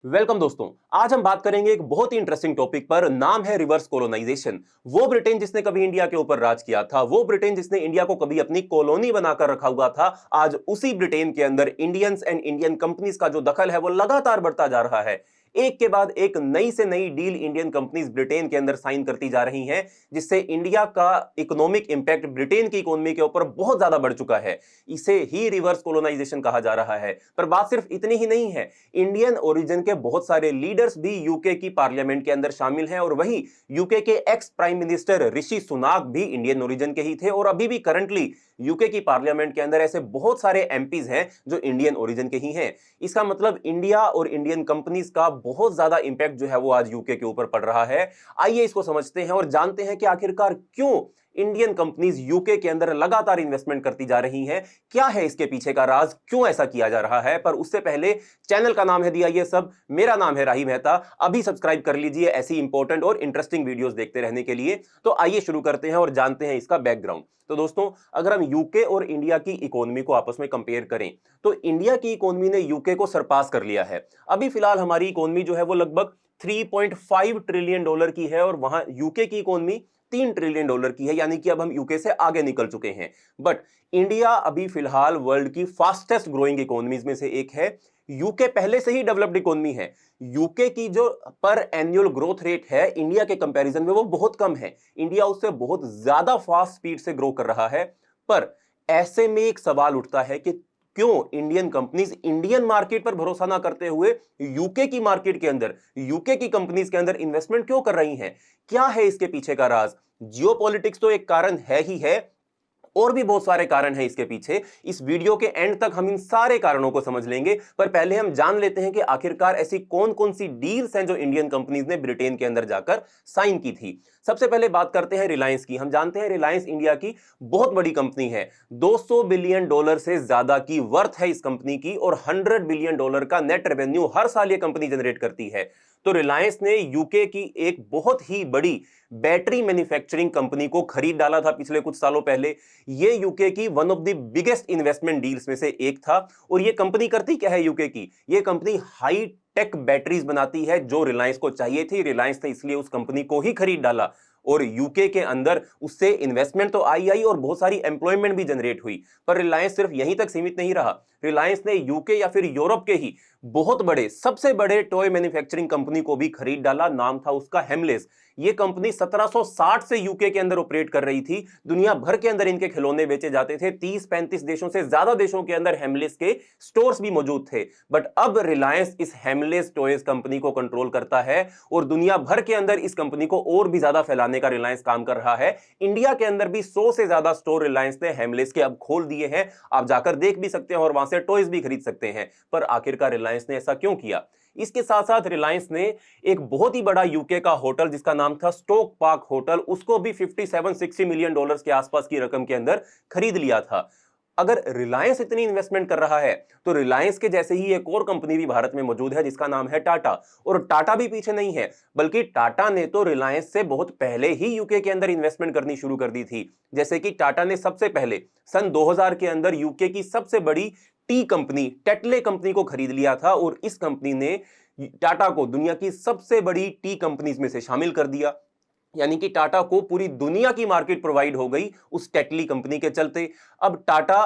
Welcome दोस्तों। आज हम बात करेंगे एक बहुत ही इंटरेस्टिंग टॉपिक पर। नाम है रिवर्स कॉलोनाइजेशन। वो ब्रिटेन जिसने कभी इंडिया के ऊपर राज किया था, वो ब्रिटेन जिसने इंडिया को कभी अपनी कॉलोनी बनाकर रखा हुआ था, आज उसी ब्रिटेन के अंदर इंडियंस एंड इंडियन कंपनीज का जो दखल है वो लगातार बढ़ता जा रहा है। एक के बाद एक नई से नई डील इंडियन कंपनीज ब्रिटेन के अंदर साइन करती जा रही हैं, जिससे इंडिया का इकोनॉमिक इंपैक्ट ब्रिटेन की इकोनॉमी के ऊपर बहुत ज्यादा बढ़ चुका है। इसे ही रिवर्स कॉलोनाइजेशन कहा जा रहा है। पर बात सिर्फ इतनी ही नहीं है। इंडियन ओरिजिन के बहुत सारे लीडर्स भी यूके की पार्लियामेंट के अंदर शामिल हैं, और वही यूके के एक्स प्राइम मिनिस्टर ऋषि सुनाक भी इंडियन ओरिजिन के ही थे, और अभी भी करंटली यूके की पार्लियामेंट के अंदर ऐसे बहुत सारे एमपीज हैं जो इंडियन ओरिजिन के ही हैं। इसका मतलब इंडिया और इंडियन कंपनीज का बहुत ज्यादा इंपैक्ट जो है वो आज यूके के ऊपर पड़ रहा है। आइए इसको समझते हैं और जानते हैं कि आखिरकार क्यों इंडियन कंपनीज यूके के अंदर लगातार इन्वेस्टमेंट करती जा रही हैं। क्या है इसके पीछे का राज, क्यों ऐसा किया जा रहा है। पर उससे पहले, चैनल का नाम है दिया ये सब, मेरा नाम है राही मेहता। अभी सब्सक्राइब कर लीजिए ऐसी इंपॉर्टेंट और इंटरेस्टिंग वीडियोस देखते रहने के लिए। तो आइए शुरू करते हैं और जानते हैं इसका बैकग्राउंड। तो दोस्तों, अगर हम यूके और इंडिया की इकोनॉमी को आपस में कंपेयर करें, तो इंडिया की इकोनॉमी ने यूके को सरपास कर लिया है। अभी फिलहाल हमारी इकोनॉमी जो है वो लगभग 3.5 ट्रिलियन डॉलर की है, और वहां यूके की इकोनॉमी 3 ट्रिलियन डॉलर की है। यानी कि अब हम यूके से आगे निकल चुके हैं। बट इंडिया अभी फिलहाल वर्ल्ड की फास्टेस्ट ग्रोइंग इकोनॉमीज में से एक है। यूके पहले से ही डेवलप्ड इकोनॉमी है। यूके की जो पर एनुअल ग्रोथ रेट है इंडिया के कंपैरिजन में वो बहुत कम है। इंडिया उससे बहुत ज्यादा फास्ट स्पीड से ग्रो कर रहा है। पर ऐसे में एक सवाल उठता है कि क्यों इंडियन कंपनीज इंडियन मार्केट पर भरोसा ना करते हुए यूके की मार्केट के अंदर, यूके की कंपनीज के अंदर इन्वेस्टमेंट क्यों कर रही हैं। क्या है इसके पीछे का राज। जियोपॉलिटिक्स तो एक कारण है ही है, और भी बहुत सारे कारण हैं इसके पीछे। इस वीडियो के एंड तक हम इन सारे कारणों को समझ लेंगे। पर पहले हम जान लेते हैं कि आखिरकार ऐसी कौन कौन सी डील्स हैं जो इंडियन कंपनीज ने ब्रिटेन के अंदर जाकर साइन की थी। सबसे पहले बात करते हैं रिलायंस की। हम जानते हैं रिलायंस इंडिया की बहुत बड़ी कंपनी है। 200 बिलियन डॉलर से ज्यादा की वर्थ है इस कंपनी की, और 100 बिलियन डॉलर का नेट रेवेन्यू हर साल ये कंपनी जनरेट करती है। तो रिलायंस ने यूके की एक बहुत ही बड़ी बैटरी मैन्युफैक्चरिंग कंपनी को खरीद डाला था पिछले कुछ सालों पहले। ये यूके की one of the biggest investment deals में से एक था। और ये कंपनी करती क्या है यूके की, ये कंपनी हाई टेक बैटरीज बनाती है जो रिलायंस को चाहिए थी। रिलायंस ने इसलिए उस कंपनी को ही खरीद डाला, और यूके के अंदर उससे इन्वेस्टमेंट तो आई और बहुत सारी एम्प्लॉयमेंट भी जनरेट हुई। पर रिलायंस सिर्फ यहीं तक सीमित नहीं रहा। रिलायंस ने यूके या फिर यूरोप के ही बहुत बड़े, सबसे बड़े टॉय मैन्युफैक्चरिंग कंपनी को भी खरीद डाला। नाम था उसका हेमलेस। ये कंपनी 1760 से यूके के अंदर ऑपरेट कर रही थी। दुनिया भर के अंदर इनके खिलौने बेचे जाते थे। 30-35 देशों से ज्यादा देशों के अंदर हेमलेस के स्टोर्स भी मौजूद थे। बट अब रिलायंस इस हेमलेस टॉयज कंपनी को कंट्रोल करता है, और दुनिया भर के अंदर इस कंपनी को और भी ज्यादा फैलाने का रिलायंस काम कर रहा है। इंडिया के अंदर भी 100 से ज्यादा स्टोर रिलायंस ने हेमलेस के अब खोल दिए हैं। आप जाकर देख भी सकते हैं और वहां से टॉयज भी खरीद सकते हैं। पर आखिरकार रिलायंस ने ऐसा क्यों किया। इसके साथ साथ रिलायंस ने एक बहुत ही बड़ा यूके का होटल जिसका नाम था स्टोक पार्क होटल, उसको भी 57-60 मिलियन डॉलर्स के आसपास की रकम के अंदर खरीद लिया था। अगर रिलायंस इतनी इन्वेस्टमेंट कर रहा है, तो रिलायंस के जैसे ही एक और कंपनी भी भारत में मौजूद है जिसका नाम है टाटा। और टाटा भी पीछे नहीं है, बल्कि टाटा ने तो रिलायंस से बहुत पहले ही यूके के अंदर इन्वेस्टमेंट करनी शुरू कर दी थी। जैसे कि टाटा ने सबसे पहले सन 2000 के अंदर यूके की सबसे बड़ी टी कंपनी टेटले कंपनी को खरीद लिया था, और इस कंपनी ने टाटा को दुनिया की सबसे बड़ी टी कंपनीज में से शामिल कर दिया। यानी कि टाटा को पूरी दुनिया की मार्केट प्रोवाइड हो गई उस टेटली कंपनी के चलते। अब टाटा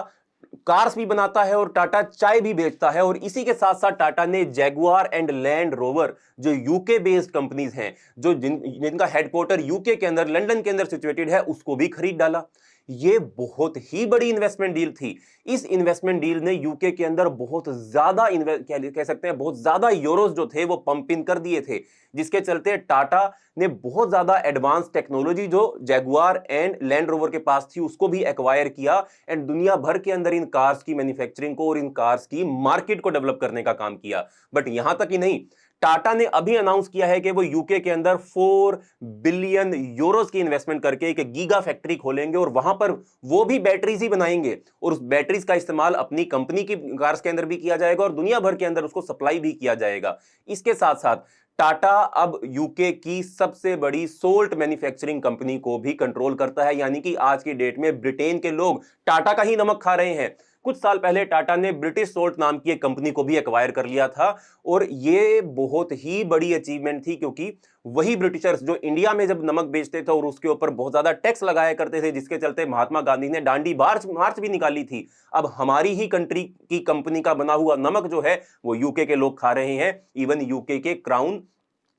कार्स भी बनाता है और टाटा चाय भी बेचता है, और इसी के साथ साथ टाटा ने जैगुआर एंड लैंड रोवर, जो यूके बेस्ड कंपनीज हैं, जो जिनका हेडक्वार्टर यूके के अंदर लंदन के अंदर सिचुएटेड है, उसको भी खरीद डाला। ये बहुत ही बड़ी इन्वेस्टमेंट डील थी। इस इन्वेस्टमेंट डील ने यूके के अंदर बहुत ज्यादा कह सकते हैं बहुत ज्यादा यूरोस जो थे वो पंप इन कर दिए थे, जिसके चलते टाटा ने बहुत ज्यादा एडवांस टेक्नोलॉजी जो जैगुआर एंड लैंड रोवर के पास थी उसको भी एक्वायर किया, एंड दुनिया भर के अंदर इन कार्स की मैन्युफैक्चरिंग को और इन कार्स की मार्केट को डेवलप करने का काम किया। बट यहां तक ही नहीं, टाटा ने अभी अनाउंस किया है कि वो यूके के अंदर 4 बिलियन यूरोस की इन्वेस्टमेंट करके एक गीगा फैक्ट्री खोलेंगे, और वहां पर वो भी बैटरीज ही बनाएंगे, और उस बैटरीज का इस्तेमाल अपनी कंपनी की कार्स के अंदर भी किया जाएगा और दुनिया भर के अंदर उसको सप्लाई भी किया जाएगा। इसके साथ साथ टाटा अब यूके की सबसे बड़ी सोल्ट मैन्युफैक्चरिंग कंपनी को भी कंट्रोल करता है। यानी कि आज की डेट में ब्रिटेन के लोग टाटा का ही नमक खा रहे हैं। कुछ साल पहले टाटा ने ब्रिटिश सोल्ट नाम की एक कंपनी को भी एक्वायर कर लिया था और ये बहुत ही बड़ी अचीवमेंट थी, क्योंकि वही ब्रिटिशर्स जो इंडिया में जब नमक बेचते थे और उसके ऊपर बहुत ज्यादा टैक्स लगाया करते थे, जिसके चलते महात्मा गांधी ने डांडी मार्च भी निकाली थी, अब हमारी ही कंट्री की कंपनी का बना हुआ नमक जो है वो यूके के लोग खा रहे हैं। इवन यूके के क्राउन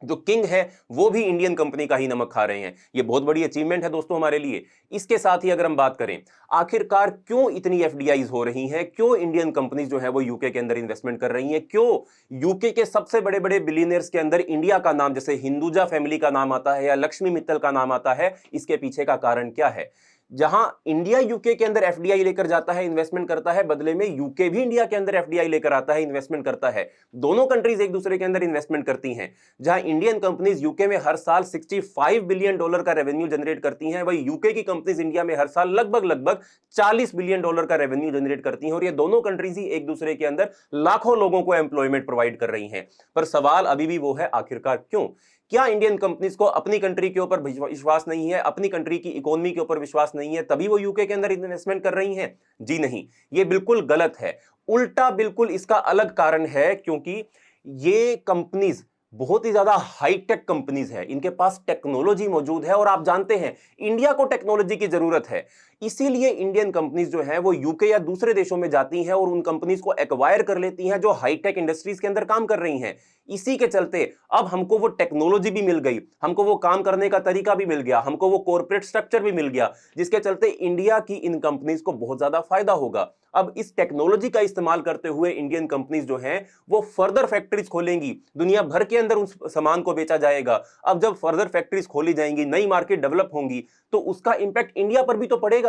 जो किंग है वो भी इंडियन कंपनी का ही नमक खा रहे हैं। ये बहुत बड़ी अचीवमेंट है दोस्तों हमारे लिए। इसके साथ ही अगर हम बात करें आखिरकार क्यों इतनी एफडीआईज हो रही हैं, क्यों इंडियन कंपनीज जो है वो यूके के अंदर इन्वेस्टमेंट कर रही हैं, क्यों यूके के सबसे बड़े बड़े बिलियनियर्स के अंदर इंडिया का नाम, जैसे हिंदुजा फैमिली का नाम आता है या लक्ष्मी मित्तल का नाम आता है, इसके पीछे का कारण क्या है। जहां इंडिया यूके के अंदर एफडीआई लेकर जाता है, इन्वेस्टमेंट करता है, बदले में यूके भी इंडिया के अंदर एफडीआई लेकर आता है, इन्वेस्टमेंट करता है। दोनों कंट्रीज एक दूसरे के अंदर इन्वेस्टमेंट करती हैं। जहां इंडियन कंपनीज यूके में हर साल $65 बिलियन का रेवेन्यू जनरेट करती हैं, वही यूके की कंपनीज इंडिया में हर साल लगभग $40 बिलियन का रेवेन्यू जनरेट करती हैं। और ये दोनों कंट्रीज ही एक दूसरे के अंदर लाखों लोगों को एम्प्लॉयमेंट प्रोवाइड कर रही हैं। पर सवाल अभी भी वो है, आखिरकार क्यों? क्या इंडियन कंपनीज को अपनी कंट्री के ऊपर विश्वास नहीं है, अपनी कंट्री की इकोनॉमी के ऊपर विश्वास नहीं है, तभी वो यूके के अंदर इन्वेस्टमेंट कर रही हैं? जी नहीं, ये बिल्कुल गलत है। उल्टा बिल्कुल इसका अलग कारण है, क्योंकि ये कंपनीज बहुत ही ज्यादा हाईटेक कंपनीज है, इनके पास टेक्नोलॉजी मौजूद है और आप जानते हैं इंडिया को टेक्नोलॉजी की जरूरत है। इसीलिए इंडियन कंपनीज जो है वो यूके या दूसरे देशों में जाती हैं और उन कंपनीज को एक्वायर कर लेती हैं जो हाईटेक इंडस्ट्रीज के अंदर काम कर रही हैं। इसी के चलते अब हमको वो टेक्नोलॉजी भी मिल गई, हमको वो काम करने का तरीका भी मिल गया, हमको वो कॉर्पोरेट स्ट्रक्चर भी मिल गया, जिसके चलते इंडिया की इन कंपनीज को बहुत ज्यादा फायदा होगा। अब इस टेक्नोलॉजी का इस्तेमाल करते हुए इंडियन कंपनीज जो हैं वो फर्दर फैक्ट्रीज खोलेंगी, दुनिया भर के अंदर उस सामान को बेचा जाएगा। अब जब फर्दर फैक्ट्रीज खोली जाएंगी, नई मार्केट डेवलप होंगी, तो उसका इंपैक्ट इंडिया पर भी तो पड़ेगा।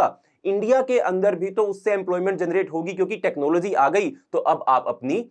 इंडिया के अंदर भी तो उससे एम्प्लॉयमेंट जनरेट होगी, क्योंकि टेक्नोलॉजी आ गई तो अब आप अपनी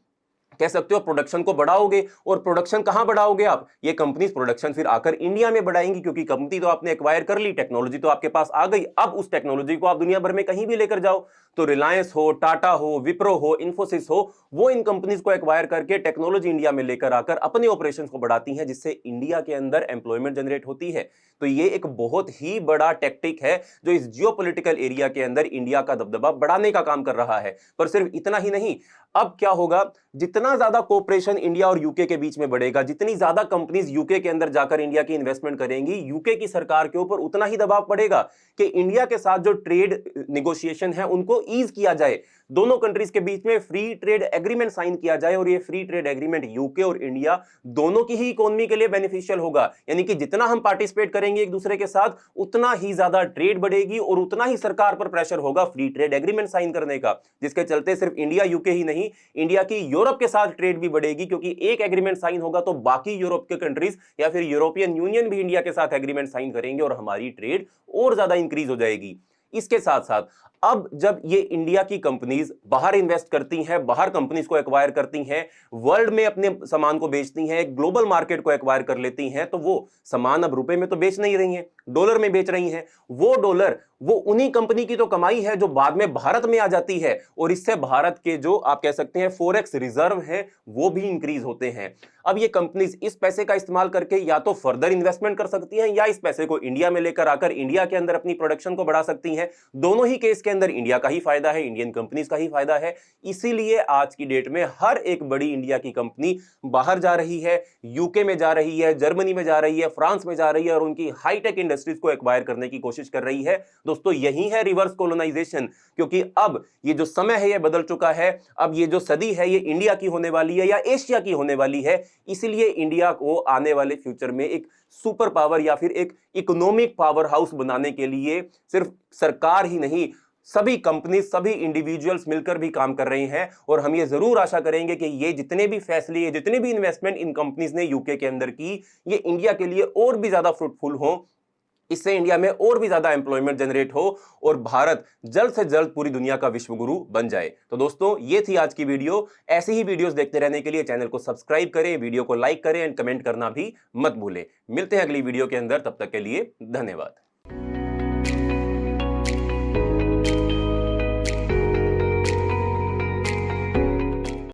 कह सकते हो प्रोडक्शन को बढ़ाओगे। और प्रोडक्शन कहां बढ़ाओगे आप? ये कंपनीज प्रोडक्शन फिर आकर इंडिया में बढ़ाएंगी, क्योंकि कंपनी तो आपने एक्वायर कर ली, टेक्नोलॉजी तो आपके पास आ गई। अब उस टेक्नोलॉजी को आप दुनिया भर में कहीं भी लेकर जाओ, तो रिलायंस हो, टाटा हो, विप्रो हो, इन्फोसिस हो, वो इन कंपनीज को एक्वायर करके टेक्नोलॉजी इंडिया में लेकर आकर अपने ऑपरेशंस को बढ़ाती हैं, जिससे इंडिया के अंदर एम्प्लॉयमेंट जनरेट होती है। तो ये एक बहुत ही बड़ा टैक्टिक है जो इस जियोपॉलिटिकल एरिया के अंदर इंडिया का दबदबा बढ़ाने का काम कर रहा है। पर सिर्फ इतना ही नहीं, अब क्या होगा, जितना ज्यादा कोऑपरेशन इंडिया और यूके के बीच में बढ़ेगा, जितनी ज्यादा कंपनीज यूके के अंदर जाकर इंडिया की इन्वेस्टमेंट करेंगी, यूके की सरकार के ऊपर उतना ही दबाव पड़ेगा कि इंडिया के साथ जो ट्रेड नेगोशिएशन है उनको ईज किया जाए, दोनों कंट्रीज के बीच में फ्री ट्रेड एग्रीमेंट साइन किया जाए। और ये फ्री ट्रेड एग्रीमेंट यूके और इंडिया दोनों की ही इकोनॉमी के लिए बेनिफिशियल होगा। यानी कि जितना हम पार्टिसिपेट करेंगे एक दूसरे के साथ, उतना ही ज्यादा ट्रेड बढ़ेगी और उतना ही सरकार पर प्रेशर होगा फ्री ट्रेड एग्रीमेंट साइन करने का, जिसके चलते सिर्फ इंडिया यूके ही नहीं, इंडिया की यूरोप के साथ ट्रेड भी बढ़ेगी, क्योंकि एक एग्रीमेंट साइन होगा तो बाकी यूरोप के कंट्रीज या फिर यूरोपियन यूनियन भी इंडिया के साथ एग्रीमेंट साइन करेंगे और हमारी ट्रेड और ज्यादा इंक्रीज हो जाएगी। इसके साथ साथ अब जब ये इंडिया की कंपनीज बाहर इन्वेस्ट करती हैं, बाहर कंपनीज को एक्वायर करती हैं, वर्ल्ड में अपने सामान को बेचती हैं, ग्लोबल मार्केट को एक्वायर कर लेती हैं, तो वो सामान अब रुपए में तो बेच नहीं रही हैं, डॉलर में बेच रही हैं। वो डॉलर वो उन्हीं कंपनी की तो कमाई है जो बाद में भारत में आ जाती है, और इससे भारत के जो आप कह सकते हैं फॉरेक्स रिजर्व है वो भी इंक्रीज होते हैं। अब ये कंपनीज इस पैसे का इस्तेमाल करके या तो फर्दर इन्वेस्टमेंट कर सकती हैं या इस पैसे को इंडिया में लेकर आकर इंडिया के अंदर अपनी प्रोडक्शन को बढ़ा सकती हैं। दोनों ही केस के अंदर इंडिया का ही फायदा है, इंडियन कंपनीज का ही फायदा है। इसीलिए आज की डेट में हर एक बड़ी इंडिया की कंपनी बाहर जा रही है, यूके में जा रही है, जर्मनी में जा रही है, फ्रांस में जा रही है और उनकी हाईटेक इंडस्ट्रीज को एक्वायर करने की कोशिश कर रही है। दोस्तों यही है रिवर्स कॉलोनाइजेशन, क्योंकि अब ये जो समय है ये बदल चुका है। अब ये जो सदी है ये इंडिया की होने वाली है या एशिया की होने वाली है। इसलिए इंडिया को आने वाले फ्यूचर में एक सुपर पावर या फिर एक इकोनॉमिक पावर हाउस बनाने के लिए सिर्फ सरकार ही नहीं, सभी कंपनी, सभी इंडिविजुअल्स मिलकर भी काम कर रहे हैं। और हम ये जरूर आशा करेंगे कि ये जितने भी फैसले, जितने भी इन्वेस्टमेंट इन कंपनीज ने यूके के अंदर की, ये इंडिया के लिए और भी ज्यादा फ्रूटफुल हो, इससे इंडिया में और भी ज्यादा एम्प्लॉयमेंट जनरेट हो और भारत जल्द से जल्द पूरी दुनिया का विश्व गुरु बन जाए। तो दोस्तों ये थी आज की वीडियो। ऐसे ही वीडियोस देखते रहने के लिए चैनल को सब्सक्राइब करें, वीडियो को लाइक करें एंड कमेंट करना भी मत भूलें। मिलते हैं अगली वीडियो के अंदर, तब तक के लिए धन्यवाद।